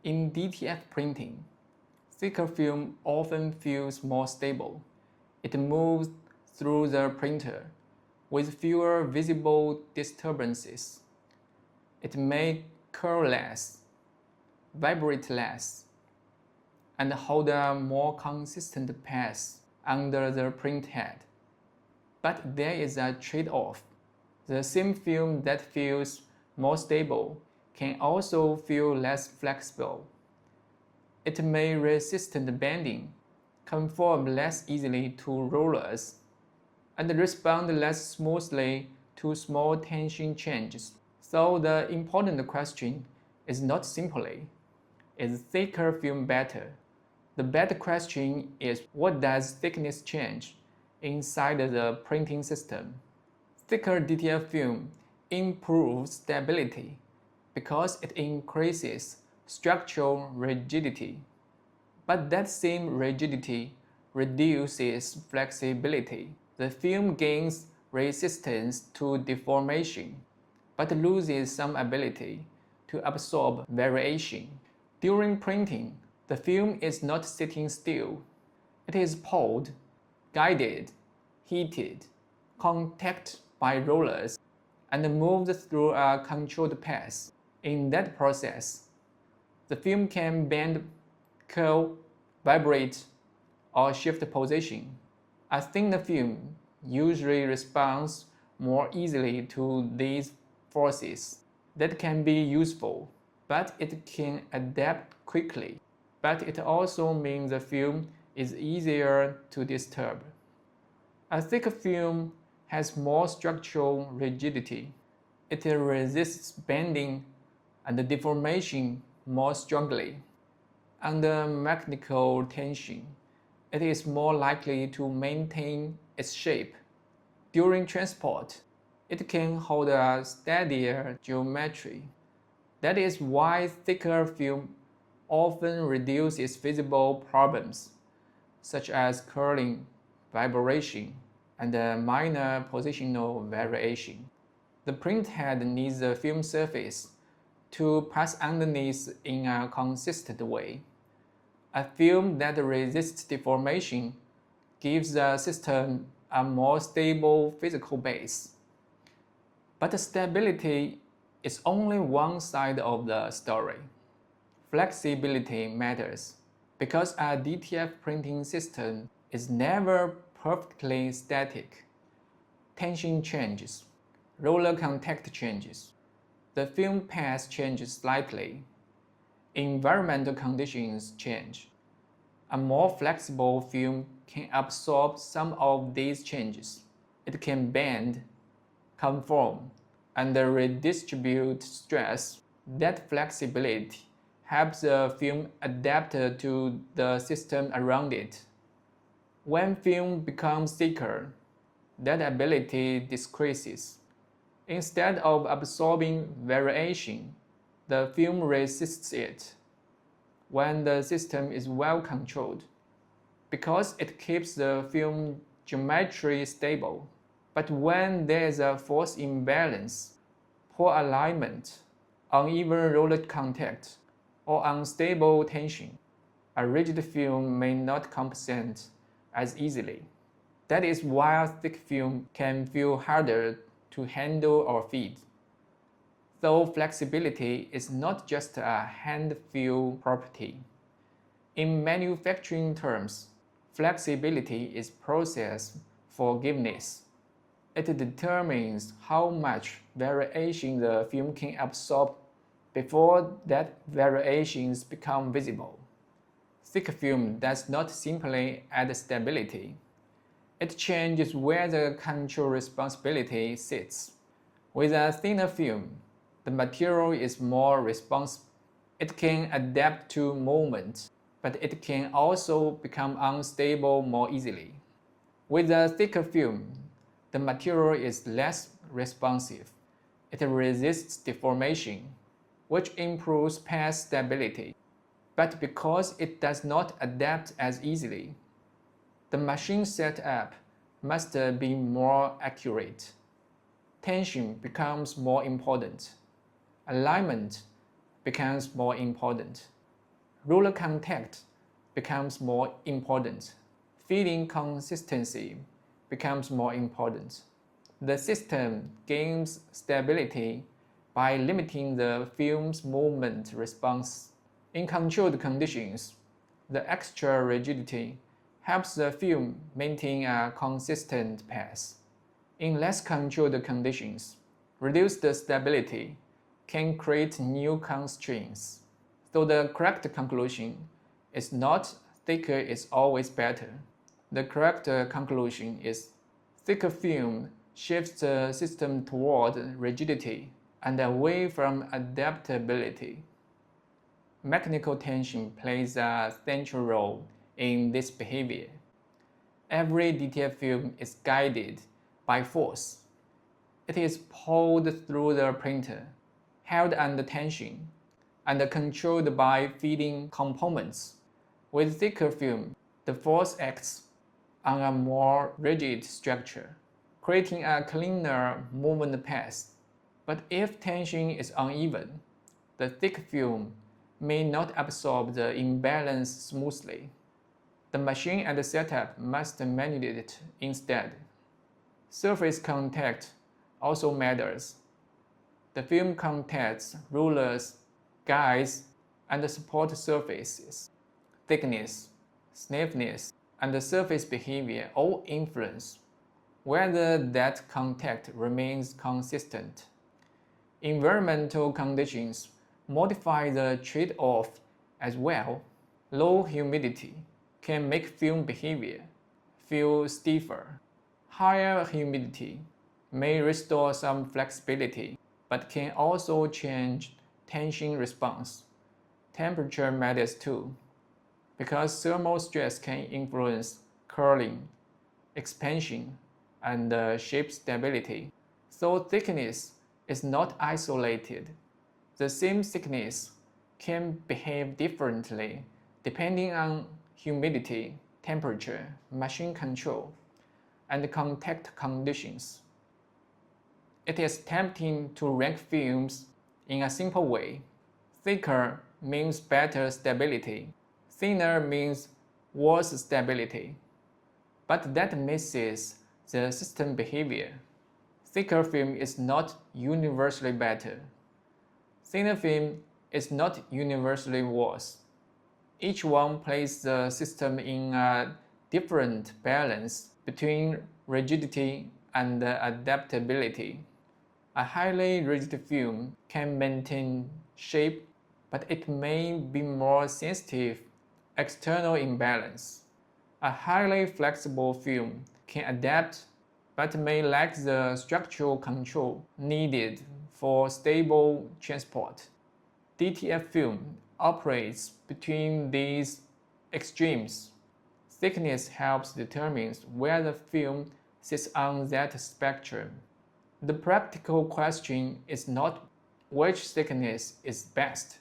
In DTF printing, thicker film often feels more stable. It moves through the printer with fewer visible disturbances. It may curl less, vibrate less, and hold a more consistent path under the print head. But there is a trade-off. The same film that feels more stable can also feel less flexible. It may resist the bending, conform less easily to rollers, and respond less smoothly to small tension changes. So the important question is not simply, is thicker film better? The better question is, what does thickness change inside the printing system? Thicker DTF film improves stability because it increases structural rigidity. But that same rigidity reduces flexibility. The film gains resistance to deformation, but loses some ability to absorb variation. During printing, the film is not sitting still. It is pulled, guided, heated, contacted by rollers, and moved through a controlled path. In that process, the film can bend, curl, vibrate, or shift position. A thinner film usually responds more easily to these forces. That can be useful, but it can adapt quickly. But it also means the film is easier to disturb. A thicker film has more structural rigidity. It resists bending and deformation more strongly. Under mechanical tension, it is more likely to maintain its shape. During transport, it can hold a steadier geometry. That is why thicker film often reduces visible problems, such as curling, vibration, and minor positional variation. The print head needs the film surface to pass underneath in a consistent way. A film that resists deformation gives the system a more stable physical base. But stability is only one side of the story. Flexibility matters because a DTF printing system is never perfectly static. Tension changes, roller contact changes, the film path changes slightly, environmental conditions change. A more flexible film can absorb some of these changes. It can bend, conform, and redistribute stress. That flexibility helps the film adapt to the system around it. When film becomes thicker, that ability decreases. Instead of absorbing variation, the film resists it. When the system is well controlled, because it keeps the film geometry stable. But when there is a force imbalance, poor alignment, uneven roller contact, or unstable tension, a rigid film may not compensate as easily. That is why a thick film can feel harder to handle or feed. Though flexibility is not just a hand-feel property. In manufacturing terms, flexibility is process forgiveness. It determines how much variation the film can absorb before that variations become visible. Thick film does not simply add stability. It changes where the control responsibility sits. With a thinner film, the material is more responsive. It can adapt to movement, but it can also become unstable more easily. With a thicker film, the material is less responsive. It resists deformation, which improves path stability. But because it does not adapt as easily, the machine setup must be more accurate. Tension becomes more important. Alignment becomes more important. roller contact becomes more important. Feeding consistency becomes more important. The system gains stability by limiting the film's movement response. In controlled conditions, the extra rigidity helps the film maintain a consistent path. In less controlled conditions, reduced stability can create new constraints. So the correct conclusion is not thicker is always better. The correct conclusion is thicker film shifts the system toward rigidity and away from adaptability. Mechanical tension plays a central role in this behavior. Every DTF film is guided by force. It is pulled through the printer, held under tension, and controlled by feeding components. With thicker film, the force acts on a more rigid structure, creating a cleaner movement path. But if tension is uneven, the thick film may not absorb the imbalance smoothly. The machine and the setup must manage it instead. Surface contact also matters. The film contacts rulers, guides, and support surfaces. Thickness, stiffness, and the surface behavior all influence whether that contact remains consistent. Environmental conditions modify the trade-off as well. Low humidity can make film behavior feel stiffer. Higher humidity may restore some flexibility, but can also change tension response. Temperature matters too, because thermal stress can influence curling, expansion, and shape stability. So thickness is not isolated. The same thickness can behave differently depending on humidity, temperature, machine control, and contact conditions. It is tempting to rank films in a simple way. Thicker means better stability. Thinner means worse stability. But that misses the system behavior. Thicker film is not universally better. Thinner film is not universally worse. Each one places the system in a different balance between rigidity and adaptability. A highly rigid film can maintain shape, but it may be more sensitive to external imbalance. A highly flexible film can adapt, but may lack the structural control needed for stable transport. DTF film operates between these extremes. Thickness helps determine where the film sits on that spectrum. The practical question is not which thickness is best.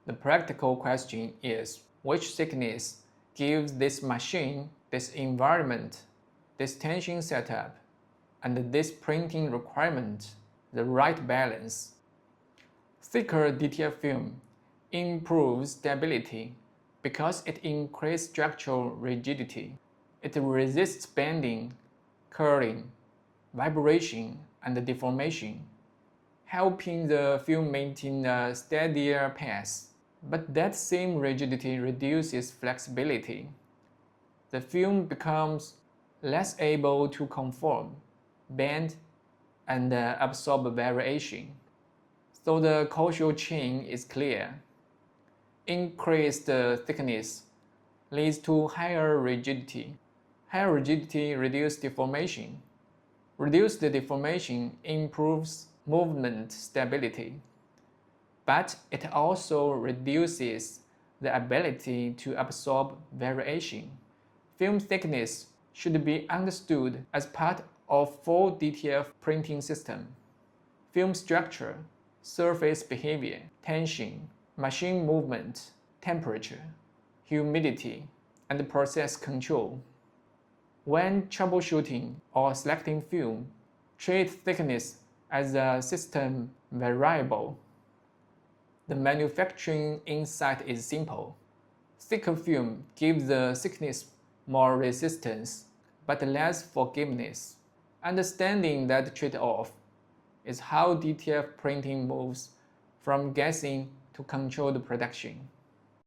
The practical question is which thickness gives this machine, this environment, this tension setup, and this printing requirement the right balance. Thicker DTF film improves stability because it increases structural rigidity. It resists bending, curling, vibration, and deformation, helping the film maintain a steadier path. But that same rigidity reduces flexibility. The film becomes less able to conform, bend, and absorb variation. So the causal chain is clear. Increased thickness leads to higher rigidity. Higher rigidity reduces deformation. Reduced deformation improves movement stability. But it also reduces the ability to absorb variation. Film thickness should be understood as part of full DTF printing system. Film structure, surface behavior, tension, machine movement, temperature, humidity, and process control. When troubleshooting or selecting film, treat thickness as a system variable. The manufacturing insight is simple. Thicker film gives the thickness more resistance, but less forgiveness. Understanding that trade-off is how DTF printing moves from guessing to controlled production.